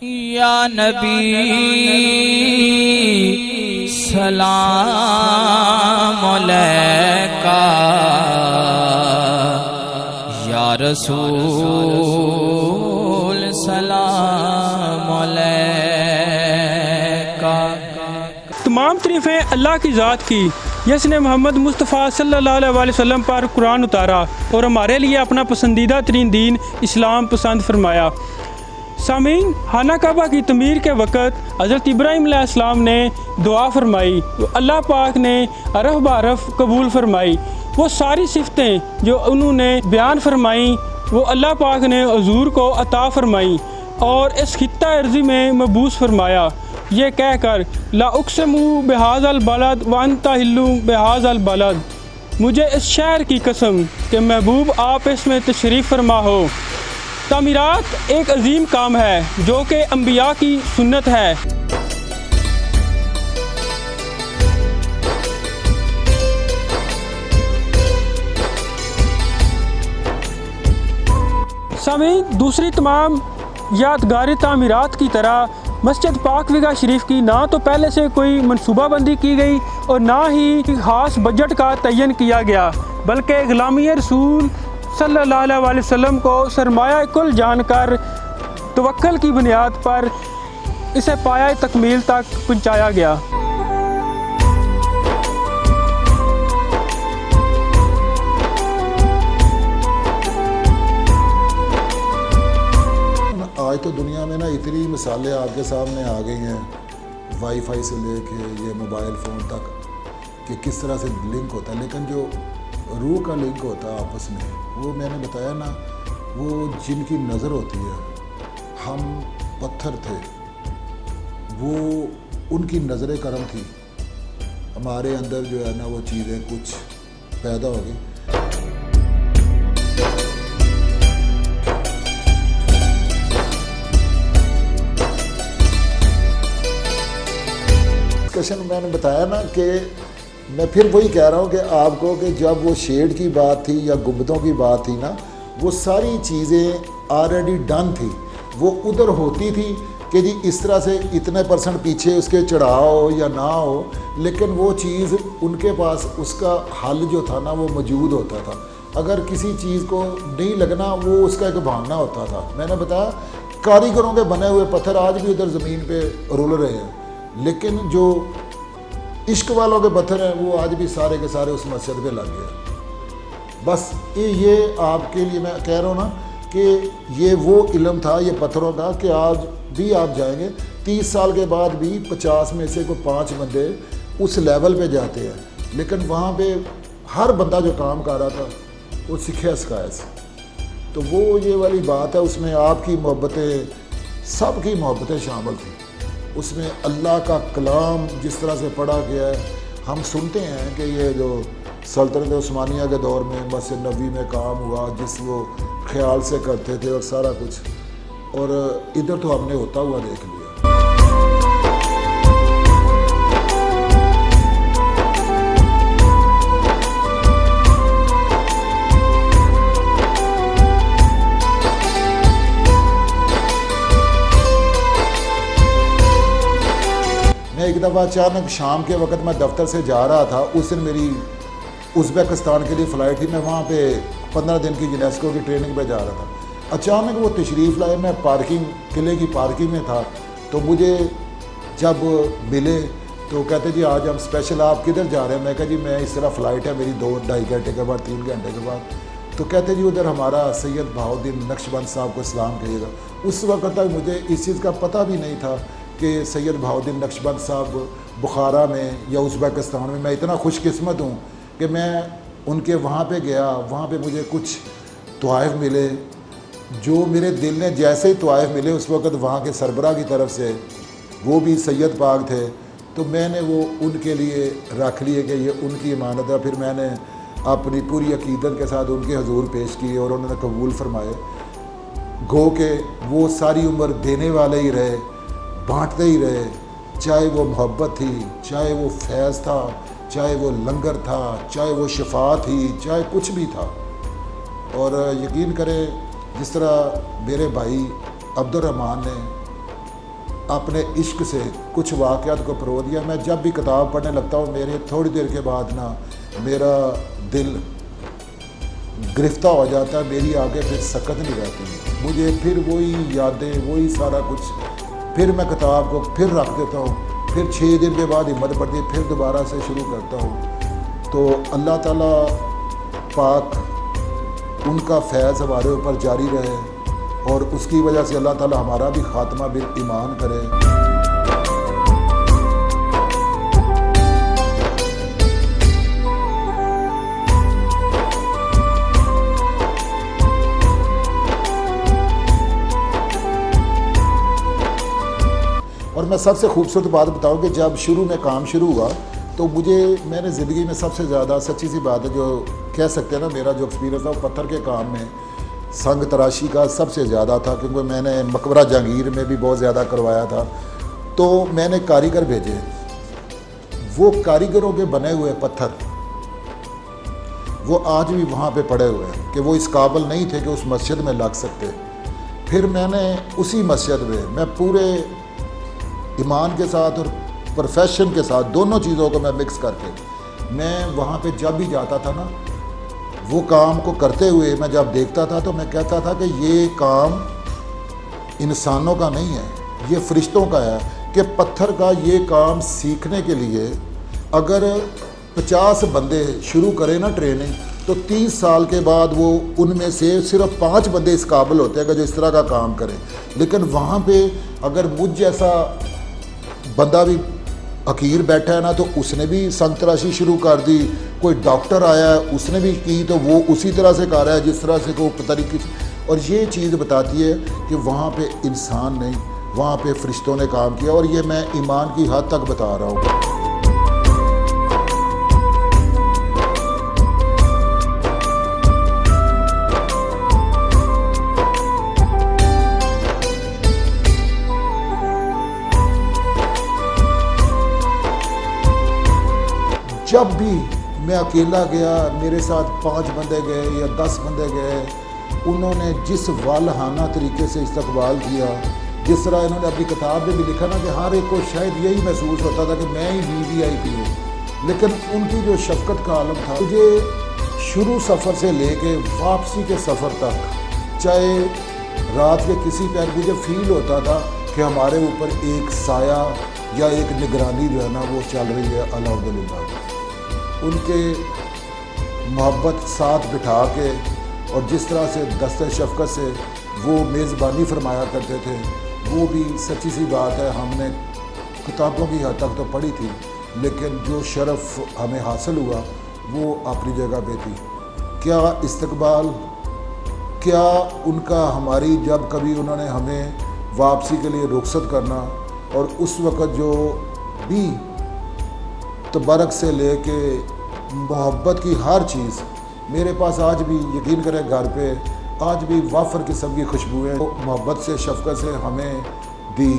या नबी सलाम अलैका, या रसूल सलाम अलैका। तमाम तारीफ़ें अल्लाह की ज़ात की जिसने मोहम्मद मुस्तफ़ा सल्लल्लाहु अलैहि वसल्लम पर कुरान उतारा और हमारे लिए अपना पसंदीदा तरीन दीन इस्लाम पसंद फरमाया। सामीन, खाना काबा की तमीर के वक़्त हज़रत इब्राहीम अलैहिस्सलाम ने दुआ फरमाई, अल्लाह पाक ने हरफ बहरफ कबूल फरमाई। वो सारी सिफ़तें जो उन्होंने बयान फरमाई वो अल्लाह पाक ने हुज़ूर को अता फरमाई और इस खित्ता अर्ज़ी में मबूस फरमाया, ये कहकर ला उक़्सिमु बिहाज़ल बलद व अंता हिल्लु बिहाज़ल बलद, मुझे इस शहर की कसम कि महबूब आप इसमें तशरीफ़ फरमा हो। तामीरात एक अजीम काम है जो कि अंबिया की सुन्नत है। सामीन, दूसरी तमाम यादगारी तामीरात की तरह मस्जिद पाक विगा शरीफ की ना तो पहले से कोई मनसूबाबंदी की गई और ना ही ख़ास बजट का तयन किया गया, बल्कि ग़ुलामी रसूल सल्लल्लाहु अलैहि वसल्लम को सरमाया कुल जानकर तवक्कुल की बुनियाद पर इसे पाया तकमील तक पहुँचाया गया। आज तो दुनिया में ना इतनी मिसालें आपके सामने आ गई हैं, वाईफाई से लेके ये मोबाइल फ़ोन तक, कि किस तरह से लिंक होता है, लेकिन जो रूह का लिंक होता है आपस में, वो मैंने बताया ना, वो जिनकी नज़र होती है, हम पत्थर थे, वो उनकी नज़र करम थी, हमारे अंदर जो है ना वो चीज़ें कुछ पैदा हो गई। डिस्कशन मैंने बताया ना कि मैं फिर वही कह रहा हूँ कि आपको कि जब वो शेड की बात थी या गुंबदों की बात थी ना, वो सारी चीज़ें ऑलरेडी डन थी, वो उधर होती थी कि जी इस तरह से इतने % पीछे उसके चढ़ाव या ना हो, लेकिन वो चीज़ उनके पास उसका हल जो था ना वो मौजूद होता था। अगर किसी चीज़ को नहीं लगना वो उसका एक बहाना होता था। मैंने बताया कारीगरों के बने हुए पत्थर आज भी उधर ज़मीन पे रुल रहे हैं, लेकिन जो इश्क वालों के पत्थर हैं वो आज भी सारे के सारे उस मस्जिद पे लग गए। बस ये आपके लिए मैं कह रहा हूँ ना कि ये वो इल्म था ये पत्थरों का कि आज भी आप जाएंगे 30 साल के बाद भी 50 में से कोई 5 बंदे उस लेवल पे जाते हैं, लेकिन वहाँ पे हर बंदा जो काम कर रहा था वो सीखे सिखाया से। तो वो ये वाली बात है, उसमें आपकी मोहब्बतें, सबकी मोहब्बतें शामिल थी। उसमें अल्लाह का कलाम जिस तरह से पढ़ा गया है, हम सुनते हैं कि ये जो सल्तनत उस्मानिया के दौर में मस्जिद नबी में काम हुआ, जिस वो ख्याल से करते थे और सारा कुछ, और इधर तो हमने होता हुआ देख लिया। एक दफ़ा अचानक शाम के वक्त मैं दफ्तर से जा रहा था, उस दिन मेरी उज़्बेकिस्तान के लिए फ़्लाइट थी, मैं वहाँ पे 15 दिन की यूनेस्को की ट्रेनिंग पे जा रहा था। अचानक वो तशरीफ़ लाए, मैं पार्किंग किले की पार्किंग में था, तो मुझे जब मिले तो कहते जी आज हम स्पेशल, आप किधर जा रहे हैं? मैं कहा जी मैं इस तरह फ़्लाइट है मेरी 2-2.5 घंटे के बाद 3 घंटे के बाद। तो कहते जी उधर हमारा सैयद बहाउद्दीन नक्शबंद साहब को सलाम कहिएगा। उस वक्त तक मुझे इस चीज़ का पता भी नहीं था कि सैयद बहाउद्दीन नक्शबंद साहब बुखारा में या उज़्बेकिस्तान में। मैं इतना खुशकिस्मत हूँ कि मैं उनके वहाँ पे गया, वहाँ पे मुझे कुछ तोहफ़े मिले जो मेरे दिल ने जैसे ही तोहफ़े मिले उस वक्त वहाँ के सरबराह की तरफ से, वो भी सैयद पाक थे, तो मैंने वो उनके लिए रख लिए कि ये उनकी इमानत है। फिर मैंने अपनी पूरी अकीदत के साथ उनके हुजूर पेश किए और उन्होंने कबूल फरमाए। गो के वो सारी उम्र देने वाले ही रहे, बांटते ही रहे, चाहे वो मोहब्बत थी, चाहे वो फैज़ था, चाहे वो लंगर था, चाहे वो शिफा थी, चाहे कुछ भी था। और यकीन करें जिस तरह मेरे भाई अब्दुर्रहमान ने अपने इश्क से कुछ वाक़यात को परो दिया। मैं जब भी किताब पढ़ने लगता हूँ मेरे थोड़ी देर के बाद ना मेरा दिल गिरफ्ता हो जाता है, मेरी आगे फिर सकत नहीं रहती, मुझे फिर वही यादें वही सारा कुछ, फिर मैं किताब को फिर रख देता हूँ, फिर 6 दिन के बाद हिम्मत पड़ती है, फिर दोबारा से शुरू करता हूँ। तो अल्लाह ताला पाक उनका फैज़ हमारे ऊपर जारी रहे और उसकी वजह से अल्लाह ताला हमारा भी ख़ात्मा बिल ईमान करे। और मैं सबसे खूबसूरत बात बताऊं कि जब शुरू में काम शुरू हुआ तो मैंने ज़िंदगी में सबसे ज़्यादा सच्ची सी बात है जो कह सकते हैं ना, मेरा जो एक्सपीरियंस था वो पत्थर के काम में संग तराशी का सबसे ज़्यादा था, क्योंकि मैंने मकबरा जहांगीर में भी बहुत ज़्यादा करवाया था। तो मैंने कारीगर भेजे, वो कारीगरों के बने हुए पत्थर वो आज भी वहाँ पे पड़े हुए हैं कि वो इस काबिल नहीं थे कि उस मस्जिद में लग सकते। फिर मैंने उसी मस्जिद में मैं पूरे ईमान के साथ और प्रोफेशन के साथ दोनों चीज़ों को मैं मिक्स करके मैं वहाँ पे जब भी जाता था ना, वो काम को करते हुए मैं जब देखता था तो मैं कहता था कि ये काम इंसानों का नहीं है, ये फरिश्तों का है। कि पत्थर का ये काम सीखने के लिए अगर 50 बंदे शुरू करें ना ट्रेनिंग, तो 30 साल के बाद वो उनमें से सिर्फ 5 बंदे इस काबिल होते हैं कि जो इस तरह का काम करें। लेकिन वहाँ पे अगर मुझ जैसा बंदा भी हकीर बैठा है ना, तो उसने भी संग तराशी शुरू कर दी, कोई डॉक्टर आया है उसने भी की, तो वो उसी तरह से कर रहा है जिस तरह से को तरीके से। और ये चीज़ बताती है कि वहाँ पे इंसान नहीं, वहाँ पे फरिश्तों ने काम किया। और ये मैं ईमान की हद तक बता रहा हूँ। जब भी मैं अकेला गया, मेरे साथ 5 बंदे गए या 10 बंदे गए, उन्होंने जिस वालहाना तरीके से इस्तकबाल किया, जिस तरह इन्होंने अपनी किताब में भी लिखा ना कि हर एक को शायद यही महसूस होता था कि मैं ही VVIP हूँ। लेकिन उनकी जो शफ़क़त का आलम था, मुझे शुरू सफ़र से लेके वापसी के सफ़र तक, चाहे रात के किसी पहर मुझे फ़ील होता था कि हमारे ऊपर एक साया या एक निगरानी जो है ना वो चल रही है। अल्हम्दुलिल्लाह उनके मोहब्बत साथ बिठा के और जिस तरह से दस्ते शफ़क़त से वो मेज़बानी फरमाया करते थे, वो भी सच्ची सी बात है। हमने किताबों की हद तक तो पढ़ी थी, लेकिन जो शरफ़ हमें हासिल हुआ वो अपनी जगह पे थी। क्या इस्तकबाल, क्या उनका हमारी जब कभी उन्होंने हमें वापसी के लिए रुखसत करना, और उस वक़्त जो भी तबरक से लेके मोहब्बत की हर चीज़ मेरे पास आज भी, यकीन करें घर पे आज भी वाफर किस्म की खुशबुएँ मोहब्बत से शफ़क़त से हमें दी।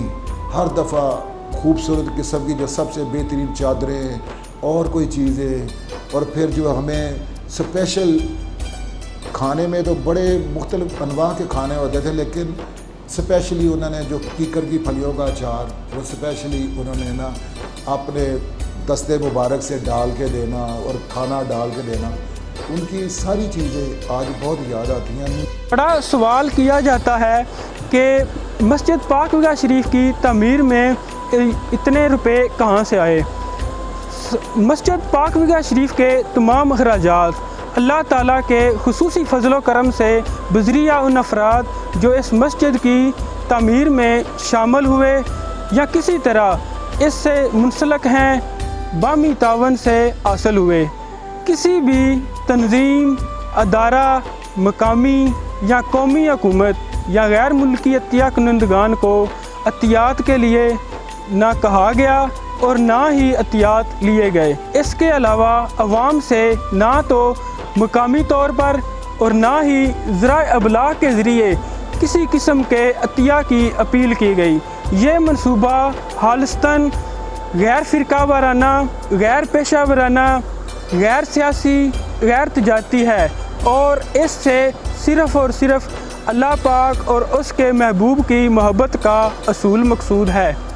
हर दफ़ा खूबसूरत किस्म की जो सबसे बेहतरीन चादरें और कोई चीज़ें, और फिर जो हमें स्पेशल खाने में तो बड़े मुख्तलिफ़ अनवा के खाने होते थे, लेकिन स्पेशली उन्होंने जो कीकर की फलियों का अचार वो स्पेशली उन्होंने ना अपने दस्ते मुबारक से डाल के देना और खाना डाल के देना, उनकी सारी चीज़ें आज बहुत याद आती हैं। बड़ा सवाल किया जाता है कि मस्जिद पाक विगा शरीफ की तमीर में इतने रुपए कहाँ से आए। मस्जिद पाक विगा शरीफ के तमाम अखराजात अल्लाह ताला के खुसूसी फजलो करम से बज़रिया उन अफराद जो इस मस्जिद की तमीर में शामिल हुए या किसी तरह इससे मुंसलक हैं, बामी तावन से हासिल हुए। किसी भी तंजीम, अदारा, मकामी या कौमी हुकूमत या गैर मुल्की अतिया कुनंदगान को अतियात के लिए ना कहा गया और ना ही अतियात लिए गए। इसके अलावा अवाम से ना तो मकामी तौर पर और ना ही ज़राए अबलाग के ज़रिए किसी किस्म के अतिया की अपील की गई। ये मनसूबा हालिस्तान गैर फ़िरका वाराना, गैर पेशा वाराना, गैर सियासी, गैर तजारती है और इससे सिर्फ़ और सिर्फ अल्लाह पाक और उसके महबूब की मोहब्बत का असूल मकसूद है।